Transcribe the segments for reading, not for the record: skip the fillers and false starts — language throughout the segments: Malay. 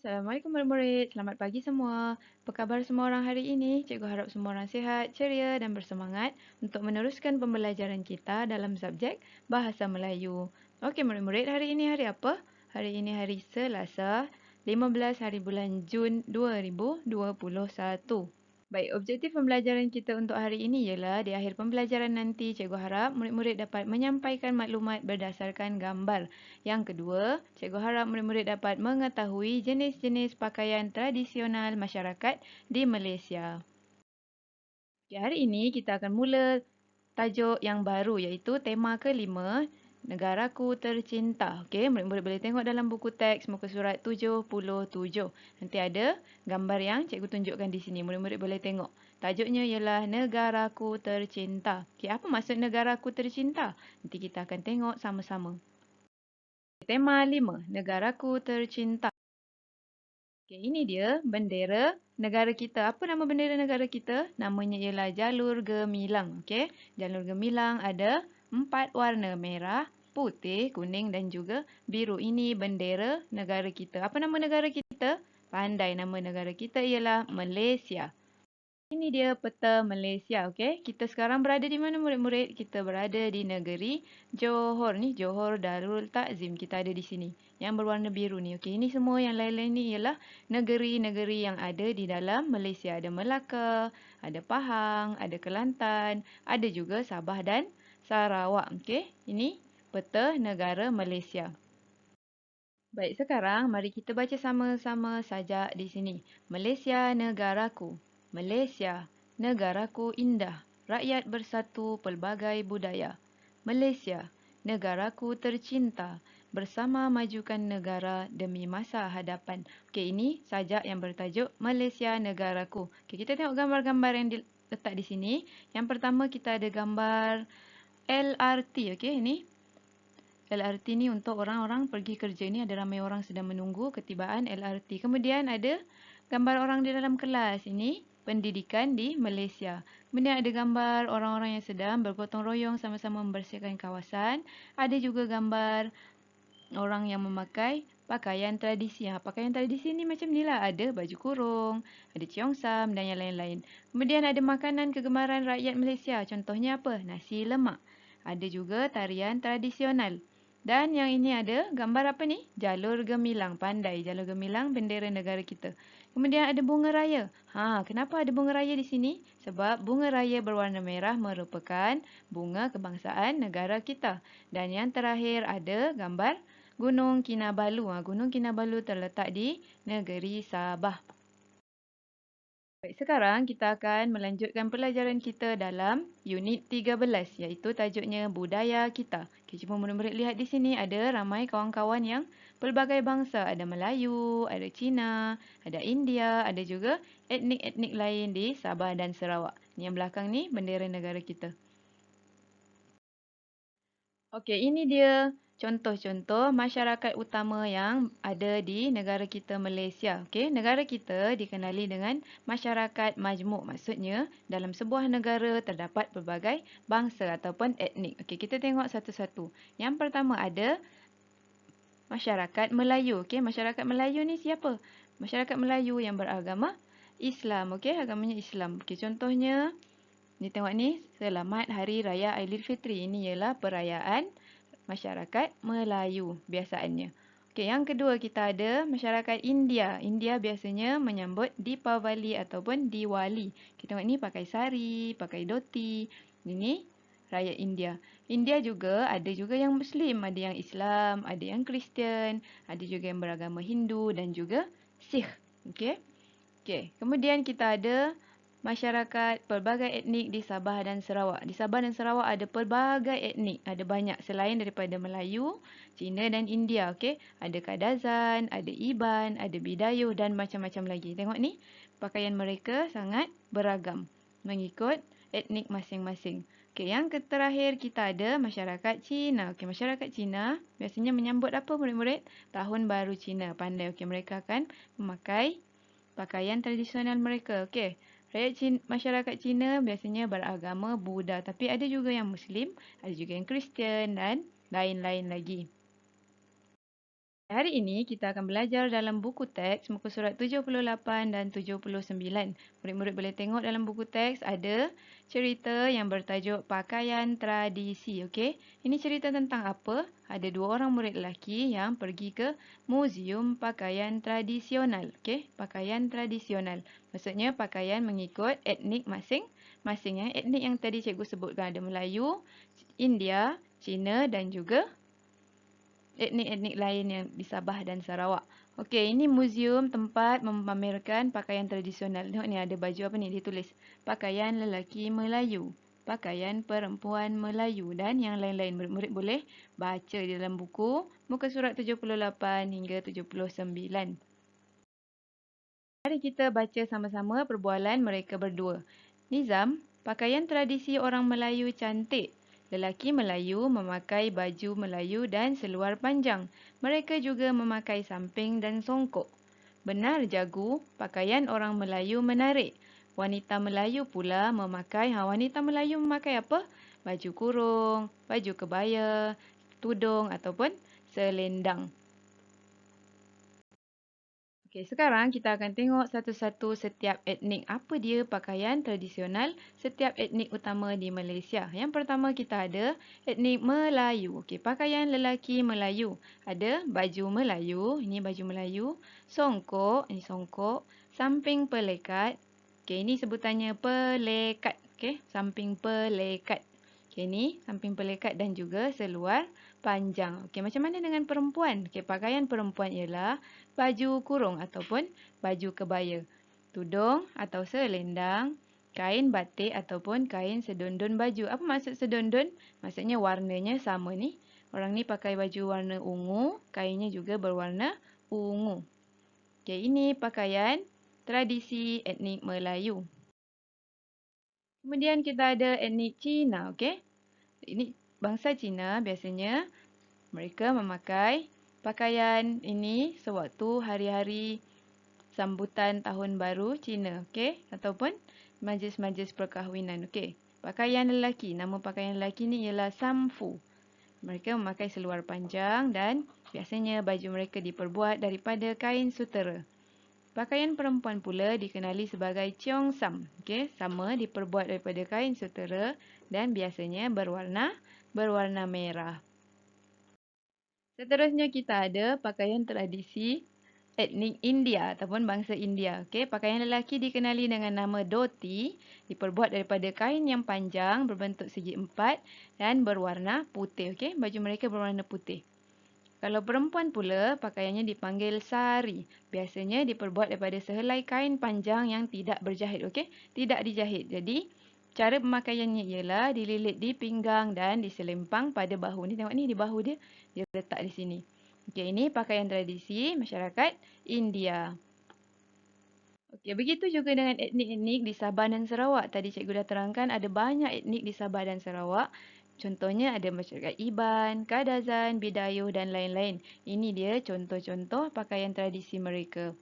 Assalamualaikum murid-murid. Selamat pagi semua. Apa khabar semua orang hari ini? Cikgu harap semua orang sihat, ceria dan bersemangat untuk meneruskan pembelajaran kita dalam subjek Bahasa Melayu. Okey murid-murid, hari ini hari apa? Hari ini hari Selasa, 15 hari bulan Jun 2021. Baik, objektif pembelajaran kita untuk hari ini ialah di akhir pembelajaran nanti cikgu harap murid-murid dapat menyampaikan maklumat berdasarkan gambar. Yang kedua, cikgu harap murid-murid dapat mengetahui jenis-jenis pakaian tradisional masyarakat di Malaysia. Okay, hari ini kita akan mula tajuk yang baru iaitu tema kelima, Negaraku Tercinta. Okey, murid-murid boleh tengok dalam buku teks muka surat 77. Nanti ada gambar yang cikgu tunjukkan di sini. Murid-murid boleh tengok. Tajuknya ialah Negaraku Tercinta. Okey, apa maksud Negaraku Tercinta? Nanti kita akan tengok sama-sama. Tema 5, Negaraku Tercinta. Okey, ini dia bendera negara kita. Apa nama bendera negara kita? Namanya ialah Jalur Gemilang. Okey, Jalur Gemilang ada 4 warna, merah, putih, kuning dan juga biru. Ini bendera negara kita. Apa nama negara kita? Pandai, nama negara kita ialah Malaysia. Ini dia peta Malaysia, okey. Kita sekarang berada di mana murid-murid? Kita berada di negeri Johor ni, Johor Darul Takzim. Kita ada di sini. Yang berwarna biru ni, okey. Ini semua yang lain-lain ni ialah negeri-negeri yang ada di dalam Malaysia. Ada Melaka, ada Pahang, ada Kelantan, ada juga Sabah dan Sarawak, okey. Ini peta negara Malaysia. Baik, sekarang mari kita baca sama-sama sajak di sini. Malaysia negaraku. Malaysia, negaraku indah. Rakyat bersatu pelbagai budaya. Malaysia, negaraku tercinta. Bersama majukan negara demi masa hadapan. Okey, ini sajak yang bertajuk Malaysia negaraku. Okey, kita tengok gambar-gambar yang diletak di sini. Yang pertama kita ada gambar LRT, okey, ini LRT ni untuk orang-orang pergi kerja ni, ada ramai orang sedang menunggu ketibaan LRT. Kemudian ada gambar orang di dalam kelas. Ini pendidikan di Malaysia. Kemudian ada gambar orang-orang yang sedang bergotong royong sama-sama membersihkan kawasan. Ada juga gambar orang yang memakai pakaian tradisi. Pakaian tradisi ni macam ni lah. Ada baju kurung, ada ciongsam dan yang lain-lain. Kemudian ada makanan kegemaran rakyat Malaysia. Contohnya apa? Nasi lemak. Ada juga tarian tradisional. Dan yang ini ada gambar apa ni? Jalur Gemilang. Pandai, Jalur Gemilang bendera negara kita. Kemudian ada bunga raya. Kenapa ada bunga raya di sini? Sebab bunga raya berwarna merah merupakan bunga kebangsaan negara kita. Dan yang terakhir ada gambar Gunung Kinabalu. Gunung Kinabalu terletak di negeri Sabah. Baik, sekarang kita akan melanjutkan pelajaran kita dalam unit 13 iaitu tajuknya Budaya Kita. Okay, cuba murid-murid lihat di sini ada ramai kawan-kawan yang pelbagai bangsa. Ada Melayu, ada Cina, ada India, ada juga etnik-etnik lain di Sabah dan Sarawak. Ni yang belakang ni bendera negara kita. Okey, ini dia contoh-contoh masyarakat utama yang ada di negara kita Malaysia. Okey, negara kita dikenali dengan masyarakat majmuk. Maksudnya, dalam sebuah negara terdapat pelbagai bangsa ataupun etnik. Okey, kita tengok satu-satu. Yang pertama ada masyarakat Melayu. Okey, masyarakat Melayu ni siapa? Masyarakat Melayu yang beragama Islam. Okey, agamanya Islam. Okey, contohnya ni tengok ni, Selamat Hari Raya Aidilfitri. Ini ialah perayaan masyarakat Melayu biasaannya. Okey, yang kedua kita ada masyarakat India. India biasanya menyambut Deepavali ataupun Diwali. Kita tengok ni pakai sari, pakai dhoti. Ini rakyat India. India juga ada juga yang Muslim, ada yang Islam, ada yang Kristian, ada juga yang beragama Hindu dan juga Sikh. Okey. Okey, kemudian kita ada masyarakat pelbagai etnik di Sabah dan Sarawak. Di Sabah dan Sarawak ada pelbagai etnik, ada banyak selain daripada Melayu, Cina dan India, okey. Ada Kadazan, ada Iban, ada Bidayuh dan macam-macam lagi. Tengok ni, pakaian mereka sangat beragam mengikut etnik masing-masing. Okey, yang terakhir kita ada masyarakat Cina. Okey, masyarakat Cina biasanya menyambut apa murid-murid? Tahun Baru Cina. Pandai, okey, mereka akan memakai pakaian tradisional mereka. Okey. Masyarakat Cina biasanya beragama Buddha, tapi ada juga yang Muslim, ada juga yang Kristian dan lain-lain lagi. Hari ini kita akan belajar dalam buku teks muka surat 78 dan 79. Murid-murid boleh tengok dalam buku teks ada cerita yang bertajuk pakaian tradisi. Okey, ini cerita tentang apa? Ada dua orang murid lelaki yang pergi ke muzium pakaian tradisional. Okey, pakaian tradisional. Maksudnya pakaian mengikut etnik masing-masing. Etnik yang tadi cikgu sebutkan ada Melayu, India, Cina dan juga etnik-etnik lain yang di Sabah dan Sarawak. Okey, ini muzium tempat memamerkan pakaian tradisional. Tengok ni ada baju apa ni? Dia tulis pakaian lelaki Melayu, pakaian perempuan Melayu dan yang lain-lain. Murid-murid boleh baca di dalam buku muka surat 78 hingga 79. Mari kita baca sama-sama perbualan mereka berdua. Nizam, pakaian tradisi orang Melayu cantik. Lelaki Melayu memakai baju Melayu dan seluar panjang. Mereka juga memakai samping dan songkok. Benar, Jagu, pakaian orang Melayu menarik. Wanita Melayu pula wanita Melayu memakai apa? Baju kurung, baju kebaya, tudung ataupun selendang. Okey, sekarang kita akan tengok satu-satu setiap etnik apa dia pakaian tradisional setiap etnik utama di Malaysia. Yang pertama kita ada etnik Melayu. Okey, pakaian lelaki Melayu. Ada baju Melayu, ini baju Melayu, songkok, ini songkok, samping pelekat. Okey, ini sebutannya pelekat. Okey, samping pelekat. Okey, ini samping pelekat dan juga seluar panjang. Okey, macam mana dengan perempuan? Okey, pakaian perempuan ialah baju kurung ataupun baju kebaya, tudung atau selendang, kain batik ataupun kain sedondon baju. Apa maksud sedondon? Maksudnya warnanya sama ni. Orang ni pakai baju warna ungu, kainnya juga berwarna ungu. Okey, ini pakaian tradisi etnik Melayu. Kemudian kita ada etnik Cina, okey. Ini bangsa Cina biasanya mereka memakai pakaian ini sewaktu hari-hari sambutan tahun baru Cina, okey, ataupun majlis-majlis perkahwinan, okey. Pakaian lelaki, nama pakaian lelaki ni ialah samfu. Mereka memakai seluar panjang dan biasanya baju mereka diperbuat daripada kain sutera. Pakaian perempuan pula dikenali sebagai cheongsam, okey, sama diperbuat daripada kain sutera dan biasanya berwarna merah. Seterusnya kita ada pakaian tradisi etnik India ataupun bangsa India. Okey, pakaian lelaki dikenali dengan nama dhoti, diperbuat daripada kain yang panjang berbentuk segi empat dan berwarna putih. Okey, baju mereka berwarna putih. Kalau perempuan pula, pakaiannya dipanggil sari. Biasanya diperbuat daripada sehelai kain panjang yang tidak berjahit. Okey, tidak dijahit. Jadi, cara pemakaiannya ialah dililit di pinggang dan diselempang pada bahu. Ni tengok ni di bahu dia, dia letak di sini. Okey, ini pakaian tradisi masyarakat India. Okey, begitu juga dengan etnik-etnik di Sabah dan Sarawak. Tadi cikgu dah terangkan ada banyak etnik di Sabah dan Sarawak. Contohnya ada masyarakat Iban, Kadazan, Bidayuh dan lain-lain. Ini dia contoh-contoh pakaian tradisi mereka.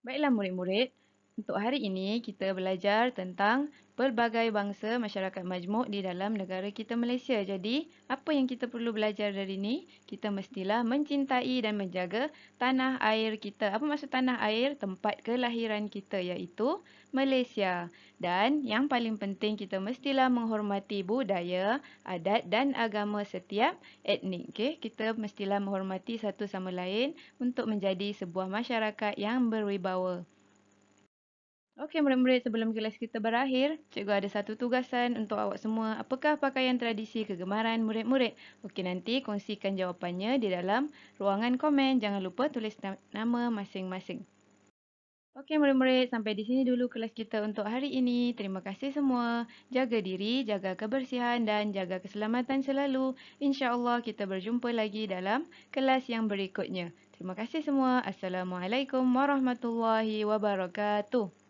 Baiklah murid-murid, untuk hari ini kita belajar tentang pelbagai bangsa masyarakat majmuk di dalam negara kita Malaysia. Jadi, apa yang kita perlu belajar dari ini? Kita mestilah mencintai dan menjaga tanah air kita. Apa maksud tanah air? Tempat kelahiran kita iaitu Malaysia. Dan yang paling penting kita mestilah menghormati budaya, adat dan agama setiap etnik. Okay? Kita mestilah menghormati satu sama lain untuk menjadi sebuah masyarakat yang berwibawa. Okey murid-murid, sebelum kelas kita berakhir, cikgu ada satu tugasan untuk awak semua. Apakah pakaian tradisi kegemaran murid-murid? Okey, nanti kongsikan jawapannya di dalam ruangan komen. Jangan lupa tulis nama masing-masing. Okey murid-murid, sampai di sini dulu kelas kita untuk hari ini. Terima kasih semua. Jaga diri, jaga kebersihan dan jaga keselamatan selalu. InsyaAllah kita berjumpa lagi dalam kelas yang berikutnya. Terima kasih semua. Assalamualaikum warahmatullahi wabarakatuh.